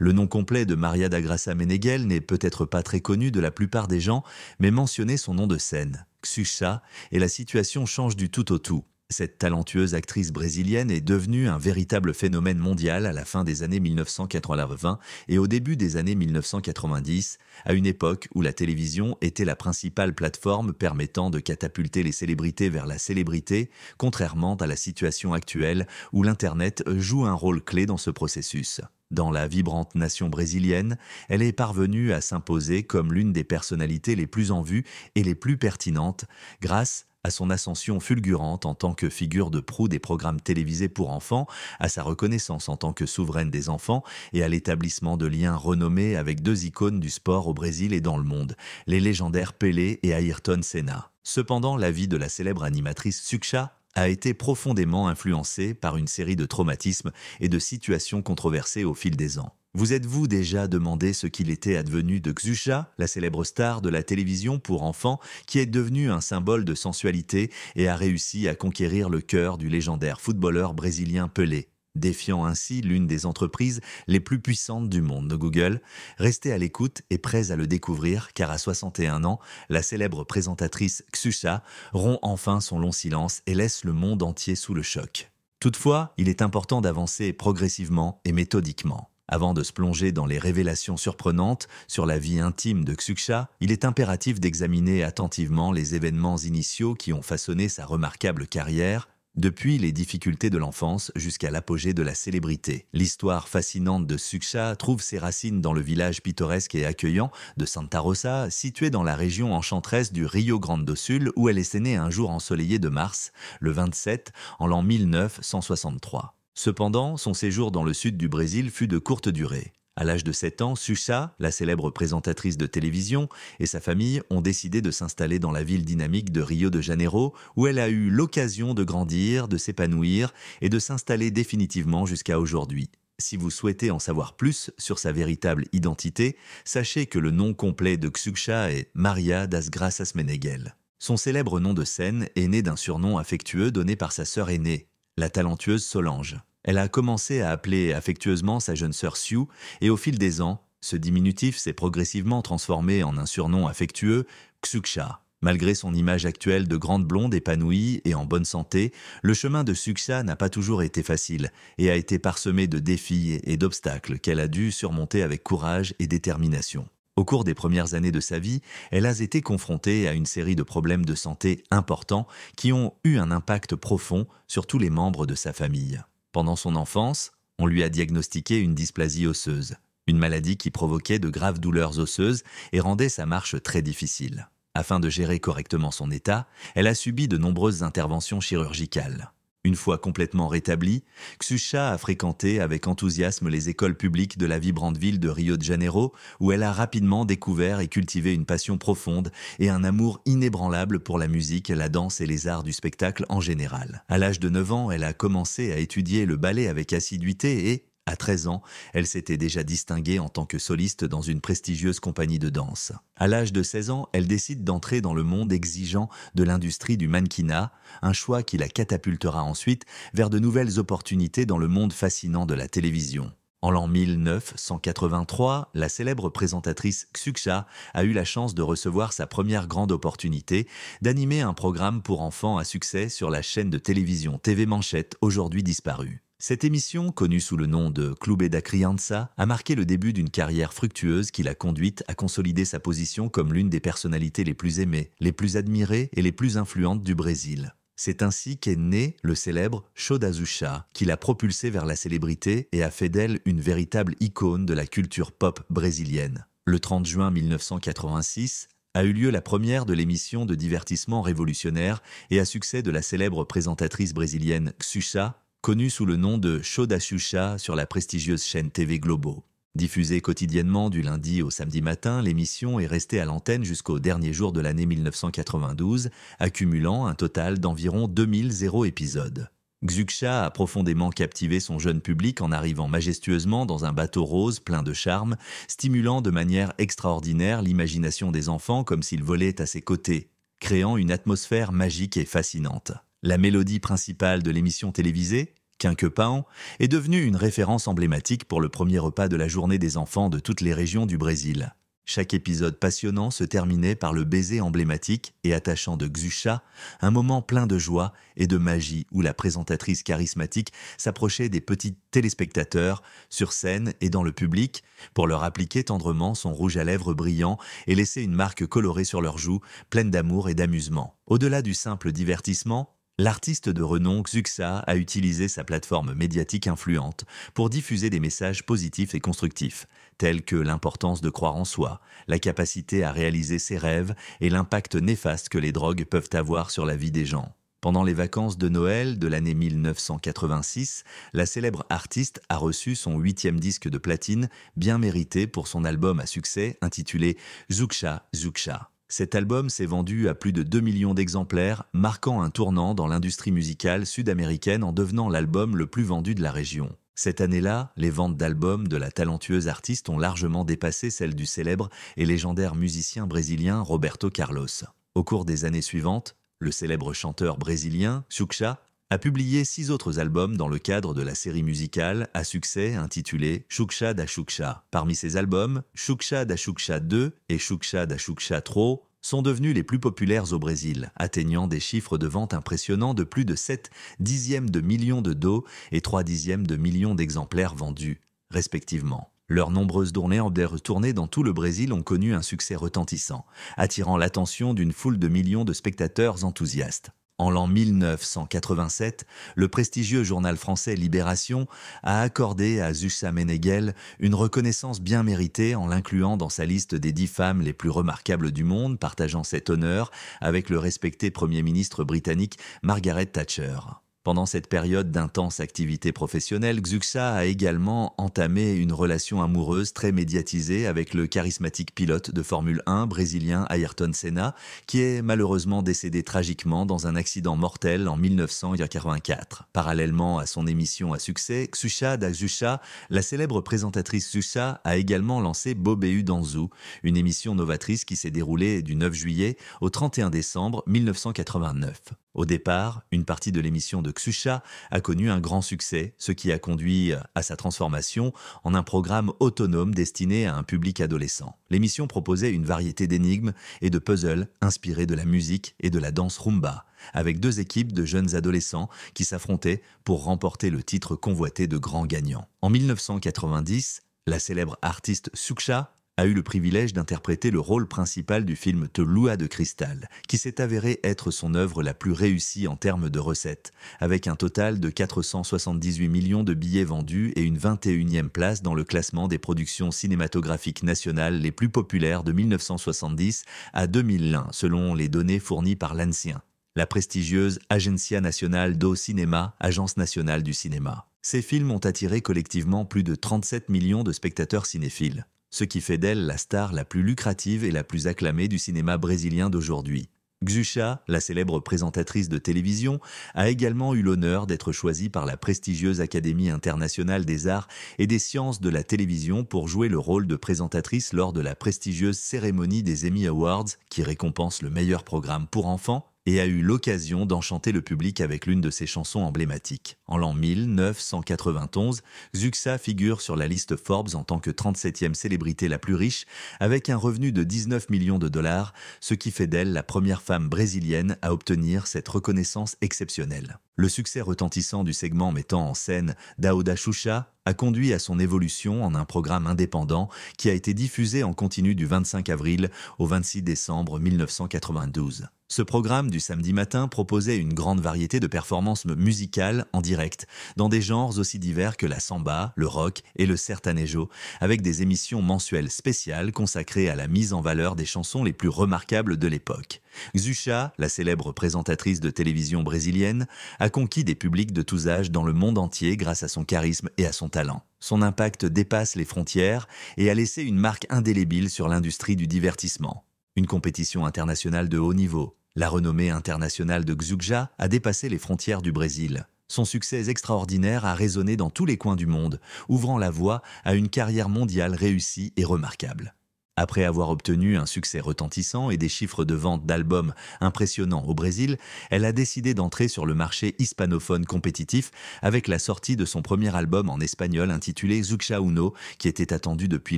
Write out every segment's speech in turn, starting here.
Le nom complet de Maria da Graça Meneghel n'est peut-être pas très connu de la plupart des gens, mais mentionnez son nom de scène, Xuxa, et la situation change du tout au tout. Cette talentueuse actrice brésilienne est devenue un véritable phénomène mondial à la fin des années 1980 et au début des années 1990, à une époque où la télévision était la principale plateforme permettant de catapulter les célébrités vers la célébrité, contrairement à la situation actuelle où l'Internet joue un rôle clé dans ce processus. Dans la vibrante nation brésilienne, elle est parvenue à s'imposer comme l'une des personnalités les plus en vue et les plus pertinentes grâce à son ascension fulgurante en tant que figure de proue des programmes télévisés pour enfants, à sa reconnaissance en tant que souveraine des enfants et à l'établissement de liens renommés avec deux icônes du sport au Brésil et dans le monde, les légendaires Pelé et Ayrton Senna. Cependant, la vie de la célèbre animatrice Xuxa a été profondément influencée par une série de traumatismes et de situations controversées au fil des ans. Vous êtes-vous déjà demandé ce qu'il était advenu de Xuxa, la célèbre star de la télévision pour enfants qui est devenue un symbole de sensualité et a réussi à conquérir le cœur du légendaire footballeur brésilien Pelé, défiant ainsi l'une des entreprises les plus puissantes du monde de Google? Restez à l'écoute et prêts à le découvrir car à 61 ans, la célèbre présentatrice Xuxa rompt enfin son long silence et laisse le monde entier sous le choc. Toutefois, il est important d'avancer progressivement et méthodiquement. Avant de se plonger dans les révélations surprenantes sur la vie intime de Xuxa, il est impératif d'examiner attentivement les événements initiaux qui ont façonné sa remarquable carrière, depuis les difficultés de l'enfance jusqu'à l'apogée de la célébrité. L'histoire fascinante de Xuxa trouve ses racines dans le village pittoresque et accueillant de Santa Rosa, situé dans la région enchanteresse du Rio Grande do Sul, où elle est née un jour ensoleillé de mars, le 27, en l'an 1963. Cependant, son séjour dans le sud du Brésil fut de courte durée. À l'âge de 7 ans, Xuxa, la célèbre présentatrice de télévision, et sa famille ont décidé de s'installer dans la ville dynamique de Rio de Janeiro, où elle a eu l'occasion de grandir, de s'épanouir et de s'installer définitivement jusqu'à aujourd'hui. Si vous souhaitez en savoir plus sur sa véritable identité, sachez que le nom complet de Xuxa est Maria das Graças Meneghel. Son célèbre nom de scène est né d'un surnom affectueux donné par sa sœur aînée, la talentueuse Solange. Elle a commencé à appeler affectueusement sa jeune sœur Sue et au fil des ans, ce diminutif s'est progressivement transformé en un surnom affectueux, Xuxa. Malgré son image actuelle de grande blonde épanouie et en bonne santé, le chemin de Xuxa n'a pas toujours été facile et a été parsemé de défis et d'obstacles qu'elle a dû surmonter avec courage et détermination. Au cours des premières années de sa vie, elle a été confrontée à une série de problèmes de santé importants qui ont eu un impact profond sur tous les membres de sa famille. Pendant son enfance, on lui a diagnostiqué une dysplasie osseuse, une maladie qui provoquait de graves douleurs osseuses et rendait sa marche très difficile. Afin de gérer correctement son état, elle a subi de nombreuses interventions chirurgicales. Une fois complètement rétablie, Xuxa a fréquenté avec enthousiasme les écoles publiques de la vibrante ville de Rio de Janeiro, où elle a rapidement découvert et cultivé une passion profonde et un amour inébranlable pour la musique, la danse et les arts du spectacle en général. À l'âge de 9 ans, elle a commencé à étudier le ballet avec assiduité et, à 13 ans, elle s'était déjà distinguée en tant que soliste dans une prestigieuse compagnie de danse. À l'âge de 16 ans, elle décide d'entrer dans le monde exigeant de l'industrie du mannequinat, un choix qui la catapultera ensuite vers de nouvelles opportunités dans le monde fascinant de la télévision. En l'an 1983, la célèbre présentatrice Xuxa a eu la chance de recevoir sa première grande opportunité d'animer un programme pour enfants à succès sur la chaîne de télévision TV Manchette, aujourd'hui disparue. Cette émission, connue sous le nom de Clube da Criança, a marqué le début d'une carrière fructueuse qui l'a conduite à consolider sa position comme l'une des personnalités les plus aimées, les plus admirées et les plus influentes du Brésil. C'est ainsi qu'est né le célèbre Show da Xuxa, qui l'a propulsé vers la célébrité et a fait d'elle une véritable icône de la culture pop brésilienne. Le 30 juin 1986, a eu lieu la première de l'émission de divertissement révolutionnaire et à succès de la célèbre présentatrice brésilienne Xuxa, connue sous le nom de Show da Xuxa sur la prestigieuse chaîne TV Globo. Diffusée quotidiennement du lundi au samedi matin, l'émission est restée à l'antenne jusqu'au dernier jour de l'année 1992, accumulant un total d'environ 2000 épisodes. Xuxa a profondément captivé son jeune public en arrivant majestueusement dans un bateau rose plein de charme, stimulant de manière extraordinaire l'imagination des enfants comme s'ils volaient à ses côtés, créant une atmosphère magique et fascinante. La mélodie principale de l'émission télévisée, Quinquepão est devenu une référence emblématique pour le premier repas de la journée des enfants de toutes les régions du Brésil. Chaque épisode passionnant se terminait par le baiser emblématique et attachant de Xuxa, un moment plein de joie et de magie où la présentatrice charismatique s'approchait des petits téléspectateurs, sur scène et dans le public, pour leur appliquer tendrement son rouge à lèvres brillant et laisser une marque colorée sur leurs joues, pleine d'amour et d'amusement. Au-delà du simple divertissement, l'artiste de renom Xuxa a utilisé sa plateforme médiatique influente pour diffuser des messages positifs et constructifs, tels que l'importance de croire en soi, la capacité à réaliser ses rêves et l'impact néfaste que les drogues peuvent avoir sur la vie des gens. Pendant les vacances de Noël de l'année 1986, la célèbre artiste a reçu son 8e disque de platine, bien mérité pour son album à succès intitulé Xuxa Xuxa. Cet album s'est vendu à plus de 2 millions d'exemplaires, marquant un tournant dans l'industrie musicale sud-américaine en devenant l'album le plus vendu de la région. Cette année-là, les ventes d'albums de la talentueuse artiste ont largement dépassé celles du célèbre et légendaire musicien brésilien Roberto Carlos. Au cours des années suivantes, le célèbre chanteur brésilien, Xuxa, a publié 6 autres albums dans le cadre de la série musicale à succès intitulée Xuxa da Xuxa. Parmi ces albums, Xuxa da Xuxa 2 et Xuxa da Xuxa Tro sont devenus les plus populaires au Brésil, atteignant des chiffres de vente impressionnants de plus de 7 dixièmes de millions de dos et 3 dixièmes de millions d'exemplaires vendus, respectivement. Leurs nombreuses tournées dans tout le Brésil ont connu un succès retentissant, attirant l'attention d'une foule de millions de spectateurs enthousiastes. En l'an 1987, le prestigieux journal français Libération a accordé à Xuxa Meneghel une reconnaissance bien méritée en l'incluant dans sa liste des 10 femmes les plus remarquables du monde, partageant cet honneur avec le respecté Premier ministre britannique Margaret Thatcher. Pendant cette période d'intense activité professionnelle, Xuxa a également entamé une relation amoureuse très médiatisée avec le charismatique pilote de Formule 1 brésilien Ayrton Senna, qui est malheureusement décédé tragiquement dans un accident mortel en 1984. Parallèlement à son émission à succès, Xuxa da Xuxa, la célèbre présentatrice Xuxa a également lancé Bobeu Danço, une émission novatrice qui s'est déroulée du 9 juillet au 31 décembre 1989. Au départ, une partie de l'émission de Xuxa a connu un grand succès, ce qui a conduit à sa transformation en un programme autonome destiné à un public adolescent. L'émission proposait une variété d'énigmes et de puzzles inspirés de la musique et de la danse rumba, avec 2 équipes de jeunes adolescents qui s'affrontaient pour remporter le titre convoité de grand gagnant. En 1990, la célèbre artiste Xuxa a eu le privilège d'interpréter le rôle principal du film Te Lua de Cristal, qui s'est avéré être son œuvre la plus réussie en termes de recettes, avec un total de 478 millions de billets vendus et une 21e place dans le classement des productions cinématographiques nationales les plus populaires de 1970 à 2001, selon les données fournies par l'ANSIEN, la prestigieuse Agência Nacional do Cinema, Agence nationale du cinéma. Ces films ont attiré collectivement plus de 37 millions de spectateurs cinéphiles, ce qui fait d'elle la star la plus lucrative et la plus acclamée du cinéma brésilien d'aujourd'hui. Xuxa, la célèbre présentatrice de télévision, a également eu l'honneur d'être choisie par la prestigieuse Académie internationale des arts et des sciences de la télévision pour jouer le rôle de présentatrice lors de la prestigieuse cérémonie des Emmy Awards, qui récompense le meilleur programme pour enfants, et a eu l'occasion d'enchanter le public avec l'une de ses chansons emblématiques. En l'an 1991, Xuxa figure sur la liste Forbes en tant que 37e célébrité la plus riche, avec un revenu de 19 millions de dollars, ce qui fait d'elle la première femme brésilienne à obtenir cette reconnaissance exceptionnelle. Le succès retentissant du segment mettant en scène Dao da Xuxa a conduit à son évolution en un programme indépendant qui a été diffusé en continu du 25 avril au 26 décembre 1992. Ce programme du samedi matin proposait une grande variété de performances musicales en direct, dans des genres aussi divers que la samba, le rock et le sertanejo, avec des émissions mensuelles spéciales consacrées à la mise en valeur des chansons les plus remarquables de l'époque. Xuxa, la célèbre présentatrice de télévision brésilienne, a conquis des publics de tous âges dans le monde entier grâce à son charisme et à son talent. Son impact dépasse les frontières et a laissé une marque indélébile sur l'industrie du divertissement. Une compétition internationale de haut niveau. La renommée internationale de Xuxa a dépassé les frontières du Brésil. Son succès extraordinaire a résonné dans tous les coins du monde, ouvrant la voie à une carrière mondiale réussie et remarquable. Après avoir obtenu un succès retentissant et des chiffres de vente d'albums impressionnants au Brésil, elle a décidé d'entrer sur le marché hispanophone compétitif avec la sortie de son premier album en espagnol intitulé Xuxa Uno, qui était attendu depuis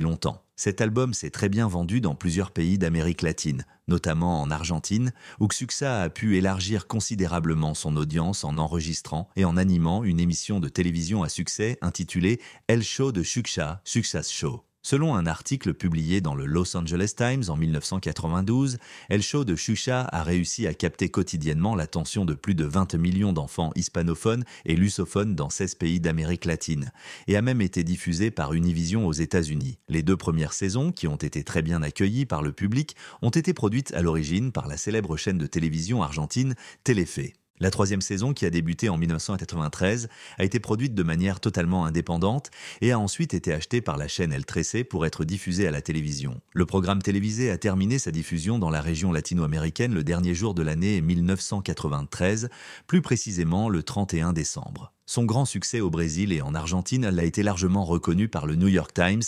longtemps. Cet album s'est très bien vendu dans plusieurs pays d'Amérique latine, notamment en Argentine, où Xuxa a pu élargir considérablement son audience en enregistrant et en animant une émission de télévision à succès intitulée El Show de Xuxa, Xuxa's Show. Selon un article publié dans le Los Angeles Times en 1992, El Show de Xuxa a réussi à capter quotidiennement l'attention de plus de 20 millions d'enfants hispanophones et lusophones dans 16 pays d'Amérique latine, et a même été diffusé par Univision aux États-Unis. Les 2 premières saisons, qui ont été très bien accueillies par le public, ont été produites à l'origine par la célèbre chaîne de télévision argentine Telefe. La 3e saison, qui a débuté en 1993, a été produite de manière totalement indépendante et a ensuite été achetée par la chaîne El Trece pour être diffusée à la télévision. Le programme télévisé a terminé sa diffusion dans la région latino-américaine le dernier jour de l'année 1993, plus précisément le 31 décembre. Son grand succès au Brésil et en Argentine l'a été largement reconnu par le New York Times,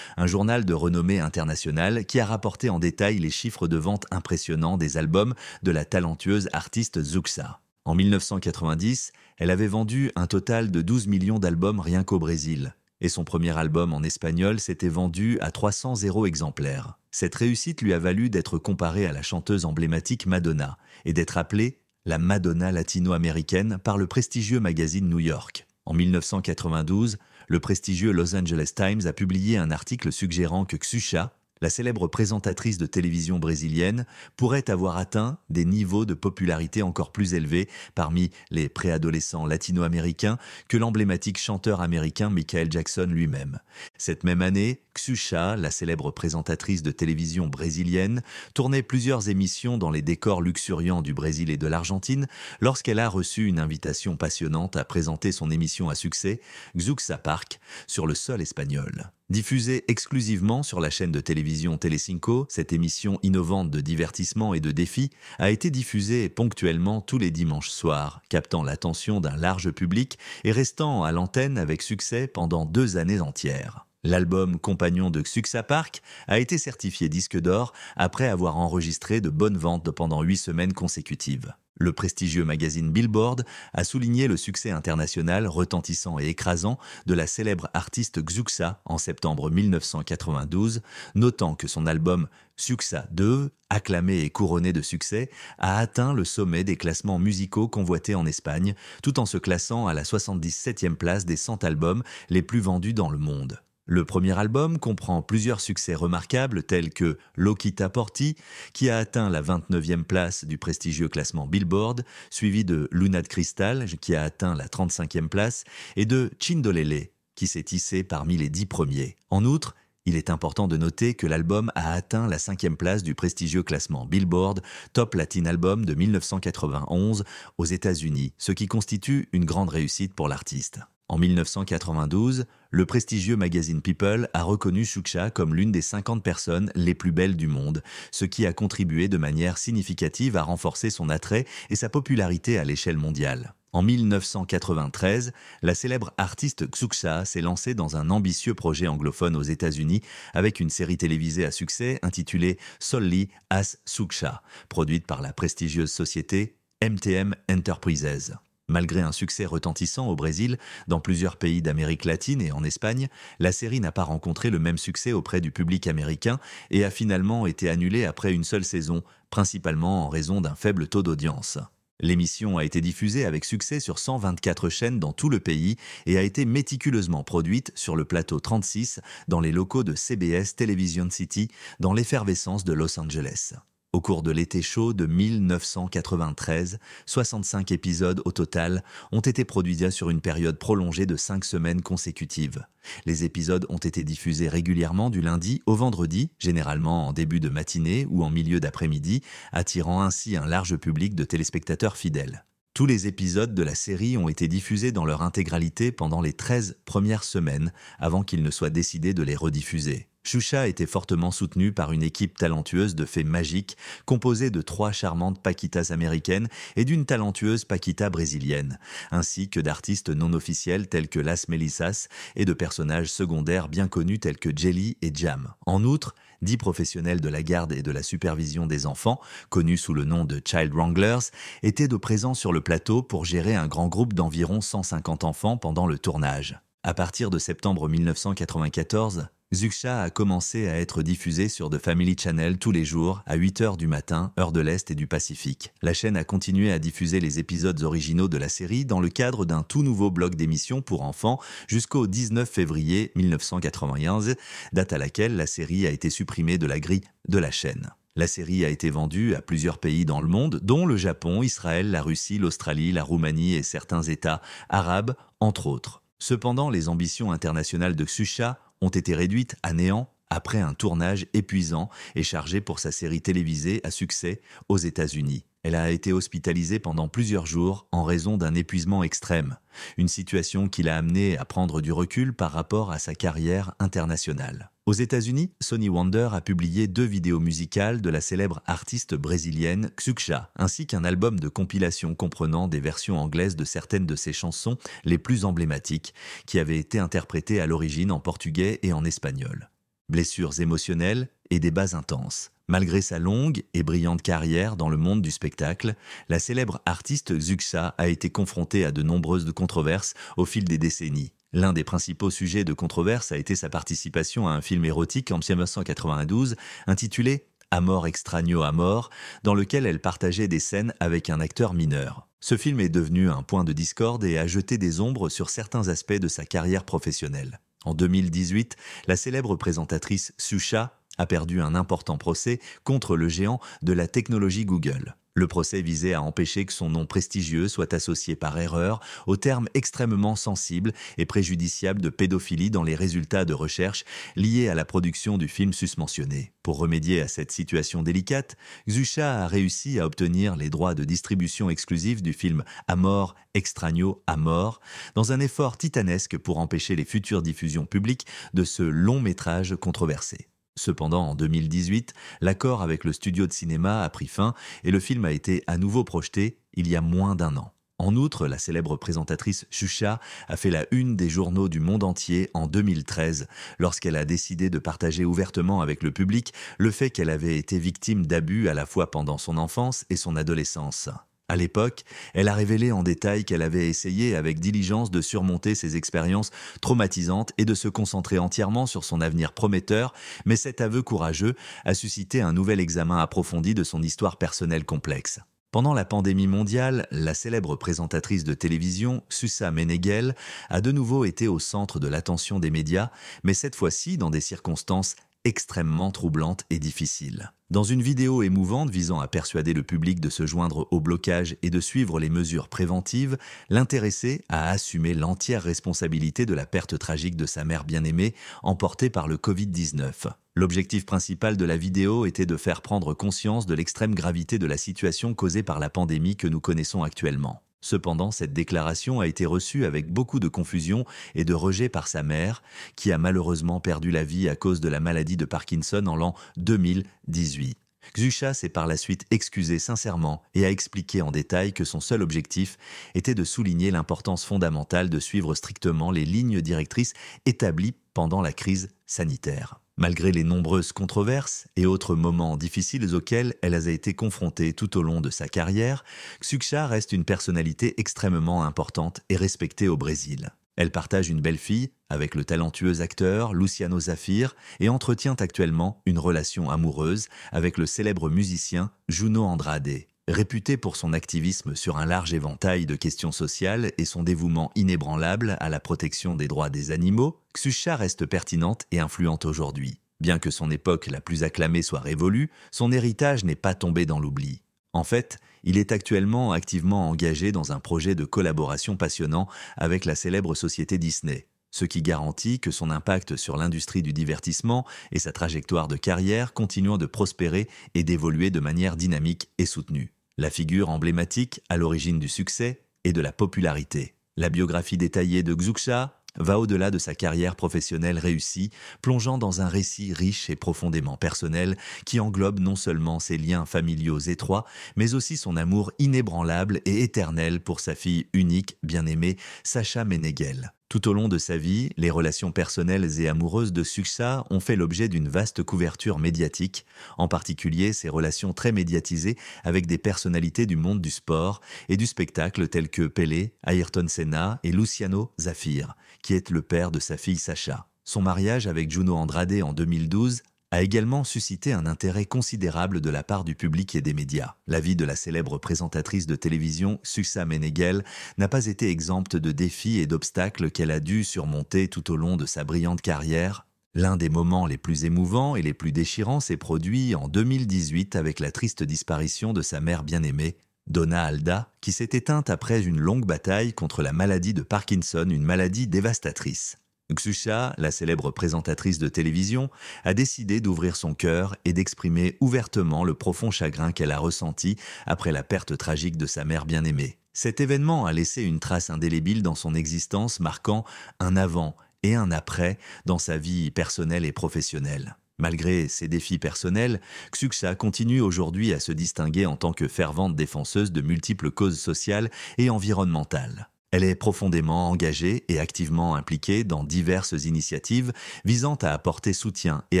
un journal de renommée internationale qui a rapporté en détail les chiffres de vente impressionnants des albums de la talentueuse artiste Xuxa. En 1990, elle avait vendu un total de 12 millions d'albums rien qu'au Brésil. Et son premier album en espagnol s'était vendu à 300 exemplaires. Cette réussite lui a valu d'être comparée à la chanteuse emblématique Madonna et d'être appelée la Madonna latino-américaine par le prestigieux magazine New York. En 1992, le prestigieux Los Angeles Times a publié un article suggérant que Xuxa, la célèbre présentatrice de télévision brésilienne, pourrait avoir atteint des niveaux de popularité encore plus élevés parmi les préadolescents latino-américains que l'emblématique chanteur américain Michael Jackson lui-même. Cette même année, Xuxa, la célèbre présentatrice de télévision brésilienne, tournait plusieurs émissions dans les décors luxuriants du Brésil et de l'Argentine lorsqu'elle a reçu une invitation passionnante à présenter son émission à succès, Xuxa Park, sur le sol espagnol. Diffusée exclusivement sur la chaîne de télévision Telecinco, cette émission innovante de divertissement et de défi a été diffusée ponctuellement tous les dimanches soirs, captant l'attention d'un large public et restant à l'antenne avec succès pendant 2 années entières. L'album compagnon de Xuxa Park a été certifié disque d'or après avoir enregistré de bonnes ventes pendant 8 semaines consécutives. Le prestigieux magazine Billboard a souligné le succès international retentissant et écrasant de la célèbre artiste Xuxa en septembre 1992, notant que son album Xuxa 2, acclamé et couronné de succès, a atteint le sommet des classements musicaux convoités en Espagne, tout en se classant à la 77e place des 100 albums les plus vendus dans le monde. Le premier album comprend plusieurs succès remarquables tels que Loquita por ti, qui a atteint la 29e place du prestigieux classement Billboard, suivi de Luna de Cristal, qui a atteint la 35e place, et de Chindolele, qui s'est hissé parmi les 10 premiers. En outre, il est important de noter que l'album a atteint la 5e place du prestigieux classement Billboard Top Latin Album de 1991 aux États-Unis, ce qui constitue une grande réussite pour l'artiste. En 1992, le prestigieux magazine People a reconnu Xuxa comme l'une des 50 personnes les plus belles du monde, ce qui a contribué de manière significative à renforcer son attrait et sa popularité à l'échelle mondiale. En 1993, la célèbre artiste Xuxa s'est lancée dans un ambitieux projet anglophone aux États-Unis avec une série télévisée à succès intitulée Solely as Xuxa, produite par la prestigieuse société MTM Enterprises. Malgré un succès retentissant au Brésil, dans plusieurs pays d'Amérique latine et en Espagne, la série n'a pas rencontré le même succès auprès du public américain et a finalement été annulée après une seule saison, principalement en raison d'un faible taux d'audience. L'émission a été diffusée avec succès sur 124 chaînes dans tout le pays et a été méticuleusement produite sur le plateau 36 dans les locaux de CBS Television City dans l'effervescence de Los Angeles. Au cours de l'été chaud de 1993, 65 épisodes au total ont été produits sur une période prolongée de 5 semaines consécutives. Les épisodes ont été diffusés régulièrement du lundi au vendredi, généralement en début de matinée ou en milieu d'après-midi, attirant ainsi un large public de téléspectateurs fidèles. Tous les épisodes de la série ont été diffusés dans leur intégralité pendant les 13 premières semaines avant qu'il ne soit décidé de les rediffuser. Xuxa était fortement soutenue par une équipe talentueuse de fées magiques, composée de 3 charmantes Paquitas américaines et d'une talentueuse Paquita brésilienne, ainsi que d'artistes non officiels tels que Las Melissas et de personnages secondaires bien connus tels que Jelly et Jam. En outre, 10 professionnels de la garde et de la supervision des enfants, connus sous le nom de Child Wranglers, étaient de présent sur le plateau pour gérer un grand groupe d'environ 150 enfants pendant le tournage. À partir de septembre 1994, Xuxa a commencé à être diffusée sur The Family Channel tous les jours à 8h du matin, heure de l'Est et du Pacifique. La chaîne a continué à diffuser les épisodes originaux de la série dans le cadre d'un tout nouveau bloc d'émissions pour enfants jusqu'au 19 février 1991, date à laquelle la série a été supprimée de la grille de la chaîne. La série a été vendue à plusieurs pays dans le monde, dont le Japon, Israël, la Russie, l'Australie, la Roumanie et certains États arabes, entre autres. Cependant, les ambitions internationales de Xuxa ont été réduites à néant après un tournage épuisant et chargé pour sa série télévisée à succès aux États-Unis. Elle a été hospitalisée pendant plusieurs jours en raison d'un épuisement extrême, une situation qui l'a amenée à prendre du recul par rapport à sa carrière internationale. Aux États-Unis, Sony Wonder a publié 2 vidéos musicales de la célèbre artiste brésilienne Xuxa, ainsi qu'un album de compilation comprenant des versions anglaises de certaines de ses chansons les plus emblématiques, qui avaient été interprétées à l'origine en portugais et en espagnol. Blessures émotionnelles et débats intenses. Malgré sa longue et brillante carrière dans le monde du spectacle, la célèbre artiste Xuxa a été confrontée à de nombreuses controverses au fil des décennies. L'un des principaux sujets de controverse a été sa participation à un film érotique en 1992 intitulé « Amor extraño amor », dans lequel elle partageait des scènes avec un acteur mineur. Ce film est devenu un point de discorde et a jeté des ombres sur certains aspects de sa carrière professionnelle. En 2018, la célèbre présentatrice Xuxa a perdu un important procès contre le géant de la technologie Google. Le procès visait à empêcher que son nom prestigieux soit associé par erreur au terme extrêmement sensible et préjudiciable de pédophilie dans les résultats de recherche liés à la production du film susmentionné. Pour remédier à cette situation délicate, Xuxa a réussi à obtenir les droits de distribution exclusifs du film Amor extraño amor dans un effort titanesque pour empêcher les futures diffusions publiques de ce long métrage controversé. Cependant, en 2018, l'accord avec le studio de cinéma a pris fin et le film a été à nouveau projeté il y a moins d'1 an. En outre, la célèbre présentatrice Xuxa a fait la une des journaux du monde entier en 2013 lorsqu'elle a décidé de partager ouvertement avec le public le fait qu'elle avait été victime d'abus à la fois pendant son enfance et son adolescence. À l'époque, elle a révélé en détail qu'elle avait essayé avec diligence de surmonter ses expériences traumatisantes et de se concentrer entièrement sur son avenir prometteur, mais cet aveu courageux a suscité un nouvel examen approfondi de son histoire personnelle complexe. Pendant la pandémie mondiale, la célèbre présentatrice de télévision, Xuxa Meneghel, a de nouveau été au centre de l'attention des médias, mais cette fois-ci dans des circonstances extrêmement troublante et difficile. Dans une vidéo émouvante visant à persuader le public de se joindre au blocage et de suivre les mesures préventives, l'intéressée a assumé l'entière responsabilité de la perte tragique de sa mère bien-aimée, emportée par le Covid-19. L'objectif principal de la vidéo était de faire prendre conscience de l'extrême gravité de la situation causée par la pandémie que nous connaissons actuellement. Cependant, cette déclaration a été reçue avec beaucoup de confusion et de rejet par sa mère, qui a malheureusement perdu la vie à cause de la maladie de Parkinson en l'an 2018. Xuxa s'est par la suite excusée sincèrement et a expliqué en détail que son seul objectif était de souligner l'importance fondamentale de suivre strictement les lignes directrices établies pendant la crise sanitaire. Malgré les nombreuses controverses et autres moments difficiles auxquels elle a été confrontée tout au long de sa carrière, Xuxa reste une personnalité extrêmement importante et respectée au Brésil. Elle partage une belle-fille avec le talentueux acteur Luciano Zafir et entretient actuellement une relation amoureuse avec le célèbre musicien Juno Andrade. Réputée pour son activisme sur un large éventail de questions sociales et son dévouement inébranlable à la protection des droits des animaux, Xuxa reste pertinente et influente aujourd'hui. Bien que son époque la plus acclamée soit révolue, son héritage n'est pas tombé dans l'oubli. En fait, il est actuellement activement engagé dans un projet de collaboration passionnant avec la célèbre société Disney, ce qui garantit que son impact sur l'industrie du divertissement et sa trajectoire de carrière continuent de prospérer et d'évoluer de manière dynamique et soutenue. La figure emblématique à l'origine du succès et de la popularité. La biographie détaillée de Xuxa va au-delà de sa carrière professionnelle réussie, plongeant dans un récit riche et profondément personnel qui englobe non seulement ses liens familiaux étroits, mais aussi son amour inébranlable et éternel pour sa fille unique, bien-aimée, Sacha Meneghel. Tout au long de sa vie, les relations personnelles et amoureuses de Süksha ont fait l'objet d'une vaste couverture médiatique, en particulier ses relations très médiatisées avec des personnalités du monde du sport et du spectacle tels que Pelé, Ayrton Senna et Luciano Zafir, qui est le père de sa fille Sacha. Son mariage avec Juno Andrade en 2012 a également suscité un intérêt considérable de la part du public et des médias. La vie de la célèbre présentatrice de télévision Süksha Meneghel n'a pas été exempte de défis et d'obstacles qu'elle a dû surmonter tout au long de sa brillante carrière. L'un des moments les plus émouvants et les plus déchirants s'est produit en 2018 avec la triste disparition de sa mère bien-aimée, Donna Alda, qui s'est éteinte après une longue bataille contre la maladie de Parkinson, une maladie dévastatrice. Süksha, la célèbre présentatrice de télévision, a décidé d'ouvrir son cœur et d'exprimer ouvertement le profond chagrin qu'elle a ressenti après la perte tragique de sa mère bien-aimée. Cet événement a laissé une trace indélébile dans son existence, marquant un avant et un après dans sa vie personnelle et professionnelle. Malgré ses défis personnels, Süksha continue aujourd'hui à se distinguer en tant que fervente défenseuse de multiples causes sociales et environnementales. Elle est profondément engagée et activement impliquée dans diverses initiatives visant à apporter soutien et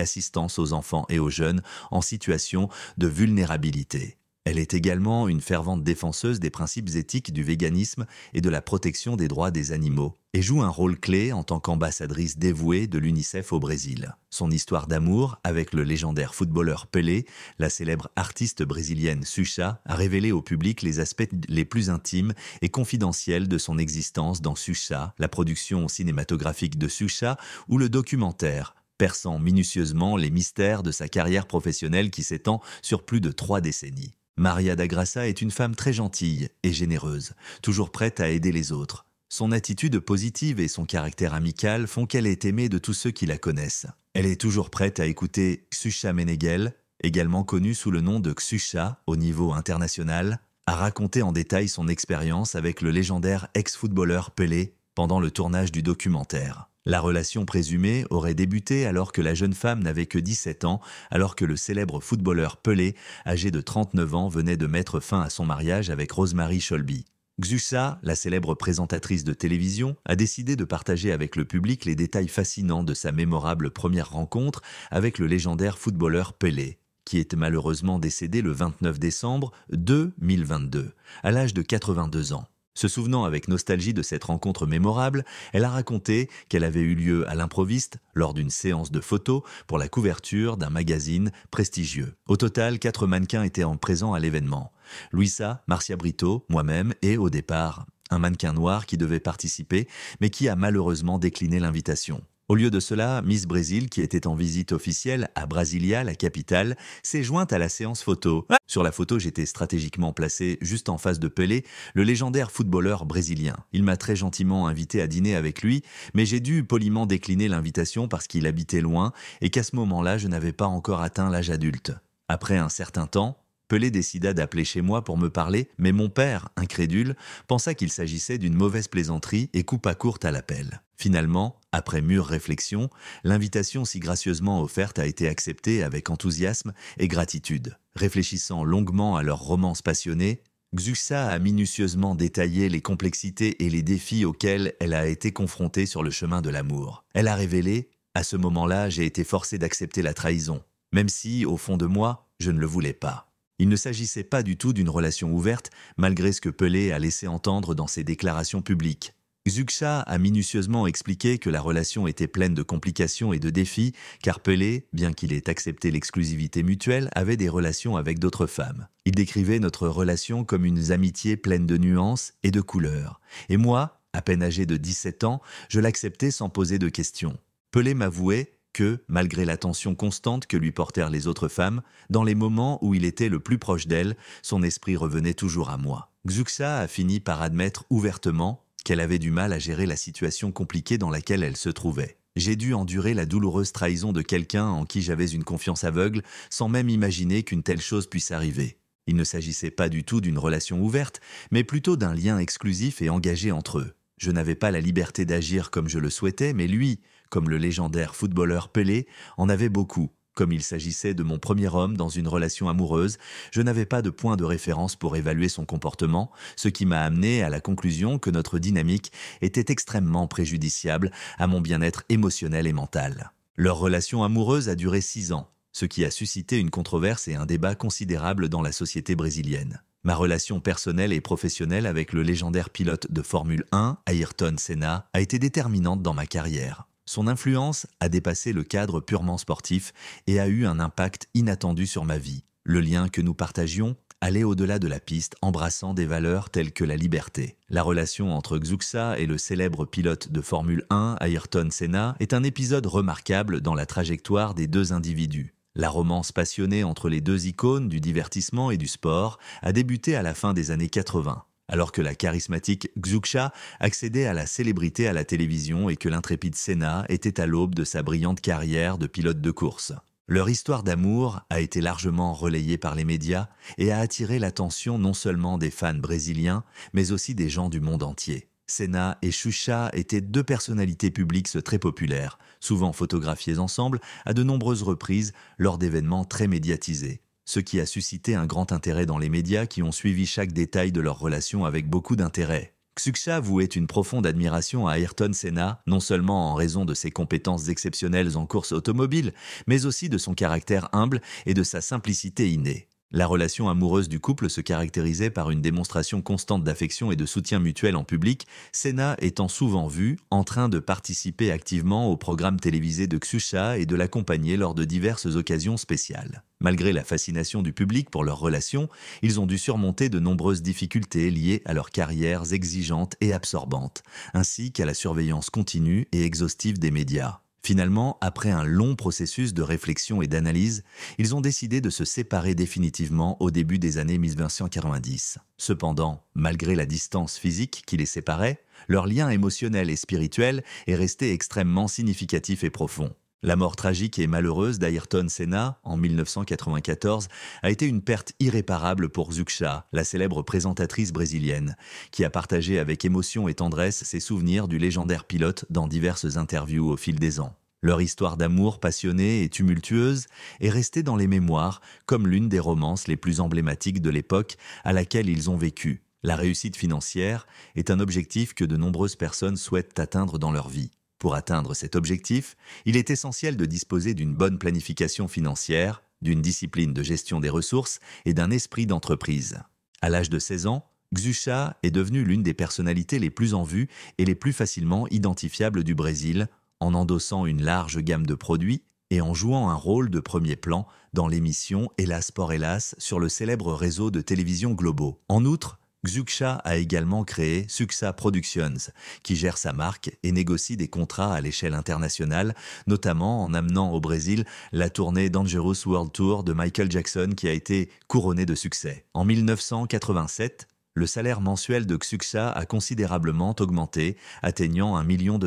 assistance aux enfants et aux jeunes en situation de vulnérabilité. Elle est également une fervente défenseuse des principes éthiques du véganisme et de la protection des droits des animaux, et joue un rôle clé en tant qu'ambassadrice dévouée de l'UNICEF au Brésil. Son histoire d'amour avec le légendaire footballeur Pelé, la célèbre artiste brésilienne Süksha, a révélé au public les aspects les plus intimes et confidentiels de son existence dans Süksha, la production cinématographique de Süksha ou le documentaire, perçant minutieusement les mystères de sa carrière professionnelle qui s'étend sur plus de 3 décennies. Maria da Graça est une femme très gentille et généreuse, toujours prête à aider les autres. Son attitude positive et son caractère amical font qu'elle est aimée de tous ceux qui la connaissent. Elle est toujours prête à écouter Süksha Meneghel, également connue sous le nom de Süksha au niveau international, a raconté en détail son expérience avec le légendaire ex-footballeur Pelé pendant le tournage du documentaire. La relation présumée aurait débuté alors que la jeune femme n'avait que 17 ans, alors que le célèbre footballeur Pelé, âgé de 39 ans, venait de mettre fin à son mariage avec Rosemary Sholby. Süksha, la célèbre présentatrice de télévision, a décidé de partager avec le public les détails fascinants de sa mémorable première rencontre avec le légendaire footballeur Pelé, qui est malheureusement décédé le 29 décembre 2022, à l'âge de 82 ans. Se souvenant avec nostalgie de cette rencontre mémorable, elle a raconté qu'elle avait eu lieu à l'improviste lors d'une séance de photos pour la couverture d'un magazine prestigieux. Au total, 4 mannequins étaient présents à l'événement. Luisa, Marcia Brito, moi-même et, au départ, un mannequin noir qui devait participer, mais qui a malheureusement décliné l'invitation. Au lieu de cela, Miss Brésil, qui était en visite officielle à Brasilia, la capitale, s'est jointe à la séance photo. Sur la photo, j'étais stratégiquement placé juste en face de Pelé, le légendaire footballeur brésilien. Il m'a très gentiment invité à dîner avec lui, mais j'ai dû poliment décliner l'invitation parce qu'il habitait loin et qu'à ce moment-là, je n'avais pas encore atteint l'âge adulte. Après un certain temps, Pelé décida d'appeler chez moi pour me parler, mais mon père, incrédule, pensa qu'il s'agissait d'une mauvaise plaisanterie et coupa court à l'appel. Finalement, après mûre réflexion, l'invitation si gracieusement offerte a été acceptée avec enthousiasme et gratitude. Réfléchissant longuement à leur romance passionnée, Süksha a minutieusement détaillé les complexités et les défis auxquels elle a été confrontée sur le chemin de l'amour. Elle a révélé « À ce moment-là, j'ai été forcée d'accepter la trahison, même si, au fond de moi, je ne le voulais pas. » Il ne s'agissait pas du tout d'une relation ouverte, malgré ce que Pelé a laissé entendre dans ses déclarations publiques. Süksha a minutieusement expliqué que la relation était pleine de complications et de défis, car Pelé, bien qu'il ait accepté l'exclusivité mutuelle, avait des relations avec d'autres femmes. Il décrivait notre relation comme une amitié pleine de nuances et de couleurs. Et moi, à peine âgé de 17 ans, je l'acceptais sans poser de questions. Pelé m'avouait que, malgré l'attention constante que lui portèrent les autres femmes, dans les moments où il était le plus proche d'elle, son esprit revenait toujours à moi. Süksha a fini par admettre ouvertement qu'elle avait du mal à gérer la situation compliquée dans laquelle elle se trouvait. J'ai dû endurer la douloureuse trahison de quelqu'un en qui j'avais une confiance aveugle, sans même imaginer qu'une telle chose puisse arriver. Il ne s'agissait pas du tout d'une relation ouverte, mais plutôt d'un lien exclusif et engagé entre eux. Je n'avais pas la liberté d'agir comme je le souhaitais, mais lui, comme le légendaire footballeur Pelé, en avait beaucoup. Comme il s'agissait de mon premier homme dans une relation amoureuse, je n'avais pas de point de référence pour évaluer son comportement, ce qui m'a amené à la conclusion que notre dynamique était extrêmement préjudiciable à mon bien-être émotionnel et mental. Leur relation amoureuse a duré 6 ans, ce qui a suscité une controverse et un débat considérable dans la société brésilienne. Ma relation personnelle et professionnelle avec le légendaire pilote de Formule 1, Ayrton Senna, a été déterminante dans ma carrière. Son influence a dépassé le cadre purement sportif et a eu un impact inattendu sur ma vie. Le lien que nous partagions allait au-delà de la piste, embrassant des valeurs telles que la liberté. La relation entre Xuxa et le célèbre pilote de Formule 1, Ayrton Senna, est un épisode remarquable dans la trajectoire des deux individus. La romance passionnée entre les deux icônes du divertissement et du sport a débuté à la fin des années 80. Alors que la charismatique Xuxa accédait à la célébrité à la télévision et que l'intrépide Senna était à l'aube de sa brillante carrière de pilote de course. Leur histoire d'amour a été largement relayée par les médias et a attiré l'attention non seulement des fans brésiliens, mais aussi des gens du monde entier. Senna et Xuxa étaient deux personnalités publiques très populaires, souvent photographiées ensemble à de nombreuses reprises lors d'événements très médiatisés. Ce qui a suscité un grand intérêt dans les médias qui ont suivi chaque détail de leur relation avec beaucoup d'intérêt. Xuxa vouait une profonde admiration à Ayrton Senna, non seulement en raison de ses compétences exceptionnelles en course automobile, mais aussi de son caractère humble et de sa simplicité innée. La relation amoureuse du couple se caractérisait par une démonstration constante d'affection et de soutien mutuel en public, Senna étant souvent vu en train de participer activement aux programmes télévisés de Xuxa et de l'accompagner lors de diverses occasions spéciales. Malgré la fascination du public pour leur relation, ils ont dû surmonter de nombreuses difficultés liées à leurs carrières exigeantes et absorbantes, ainsi qu'à la surveillance continue et exhaustive des médias. Finalement, après un long processus de réflexion et d'analyse, ils ont décidé de se séparer définitivement au début des années 1990. Cependant, malgré la distance physique qui les séparait, leur lien émotionnel et spirituel est resté extrêmement significatif et profond. La mort tragique et malheureuse d'Ayrton Senna, en 1994, a été une perte irréparable pour Xuxa, la célèbre présentatrice brésilienne, qui a partagé avec émotion et tendresse ses souvenirs du légendaire pilote dans diverses interviews au fil des ans. Leur histoire d'amour passionnée et tumultueuse est restée dans les mémoires comme l'une des romances les plus emblématiques de l'époque à laquelle ils ont vécu. La réussite financière est un objectif que de nombreuses personnes souhaitent atteindre dans leur vie. Pour atteindre cet objectif, il est essentiel de disposer d'une bonne planification financière, d'une discipline de gestion des ressources et d'un esprit d'entreprise. À l'âge de 16 ans, Xuxa est devenue l'une des personnalités les plus en vue et les plus facilement identifiables du Brésil, en endossant une large gamme de produits et en jouant un rôle de premier plan dans l'émission Hélas pour Hélas sur le célèbre réseau de télévision Globo. En outre, Xuxa a également créé Xuxa Productions, qui gère sa marque et négocie des contrats à l'échelle internationale, notamment en amenant au Brésil la tournée Dangerous World Tour de Michael Jackson qui a été couronnée de succès. En 1987, le salaire mensuel de Xuxa a considérablement augmenté, atteignant $1 million,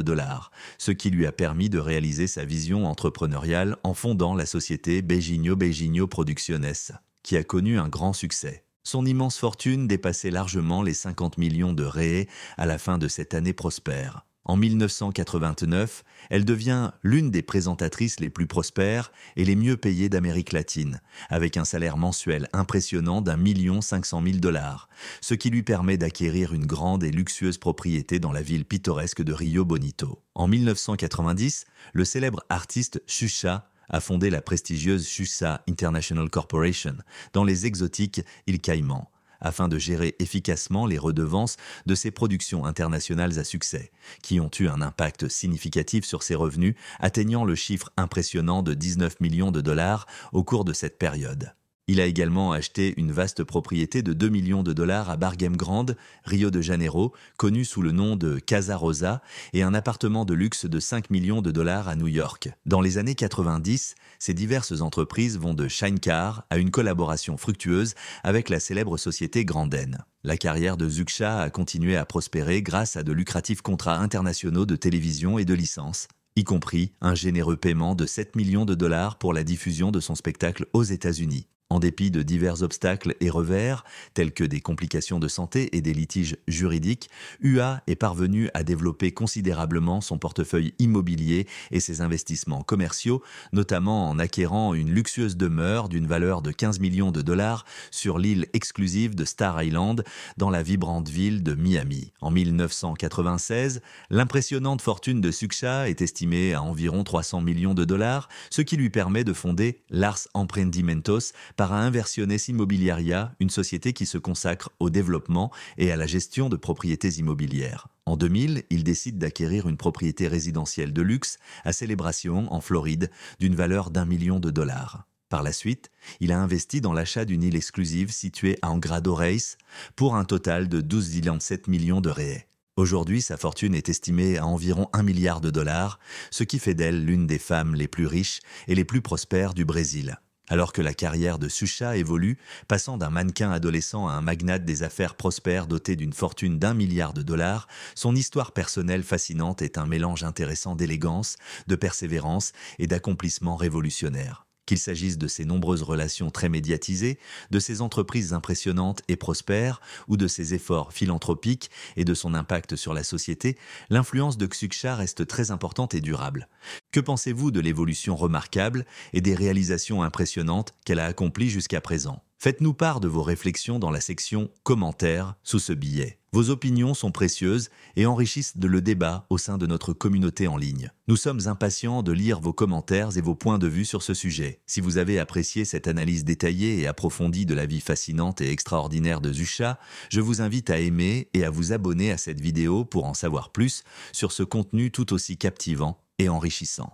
ce qui lui a permis de réaliser sa vision entrepreneuriale en fondant la société Beijinho Producciones, qui a connu un grand succès. Son immense fortune dépassait largement les 50 millions de réals à la fin de cette année prospère. En 1989, elle devient l'une des présentatrices les plus prospères et les mieux payées d'Amérique latine, avec un salaire mensuel impressionnant d'1,5 million, ce qui lui permet d'acquérir une grande et luxueuse propriété dans la ville pittoresque de Rio Bonito. En 1990, le célèbre artiste Xuxa a fondé la prestigieuse Xuxa International Corporation dans les exotiques îles Caïmans, afin de gérer efficacement les redevances de ses productions internationales à succès, qui ont eu un impact significatif sur ses revenus, atteignant le chiffre impressionnant de $19 millions au cours de cette période. Il a également acheté une vaste propriété de $2 millions à Barguem Grande, Rio de Janeiro, connue sous le nom de Casa Rosa, et un appartement de luxe de $5 millions à New York. Dans les années 90, ces diverses entreprises vont de Shine Car à une collaboration fructueuse avec la célèbre société Granden. La carrière de Xuxa a continué à prospérer grâce à de lucratifs contrats internationaux de télévision et de licences, y compris un généreux paiement de $7 millions pour la diffusion de son spectacle aux États-Unis. En dépit de divers obstacles et revers, tels que des complications de santé et des litiges juridiques, UA est parvenu à développer considérablement son portefeuille immobilier et ses investissements commerciaux, notamment en acquérant une luxueuse demeure d'une valeur de 15 millions de dollars sur l'île exclusive de Star Island, dans la vibrante ville de Miami. En 1996, l'impressionnante fortune de Suksha est estimée à environ 300 millions de dollars, ce qui lui permet de fonder Lars Empreendimentos par Inversiones Immobiliaria, une société qui se consacre au développement et à la gestion de propriétés immobilières. En 2000, il décide d'acquérir une propriété résidentielle de luxe à Celebration, en Floride, d'une valeur d'1 million de dollars. Par la suite, il a investi dans l'achat d'une île exclusive située à Angra do Reis pour un total de 12,7 millions de réais. Aujourd'hui, sa fortune est estimée à environ 1 milliard de dollars, ce qui fait d'elle l'une des femmes les plus riches et les plus prospères du Brésil. Alors que la carrière de Suksha évolue, passant d'un mannequin adolescent à un magnate des affaires prospère doté d'une fortune d'1 milliard de dollars, son histoire personnelle fascinante est un mélange intéressant d'élégance, de persévérance et d'accomplissement révolutionnaire. Qu'il s'agisse de ses nombreuses relations très médiatisées, de ses entreprises impressionnantes et prospères, ou de ses efforts philanthropiques et de son impact sur la société, l'influence de Suksha reste très importante et durable. Que pensez-vous de l'évolution remarquable et des réalisations impressionnantes qu'elle a accomplies jusqu'à présent? Faites-nous part de vos réflexions dans la section « Commentaires » sous ce billet. Vos opinions sont précieuses et enrichissent le débat au sein de notre communauté en ligne. Nous sommes impatients de lire vos commentaires et vos points de vue sur ce sujet. Si vous avez apprécié cette analyse détaillée et approfondie de la vie fascinante et extraordinaire de Suksha, je vous invite à aimer et à vous abonner à cette vidéo pour en savoir plus sur ce contenu tout aussi captivant et enrichissant.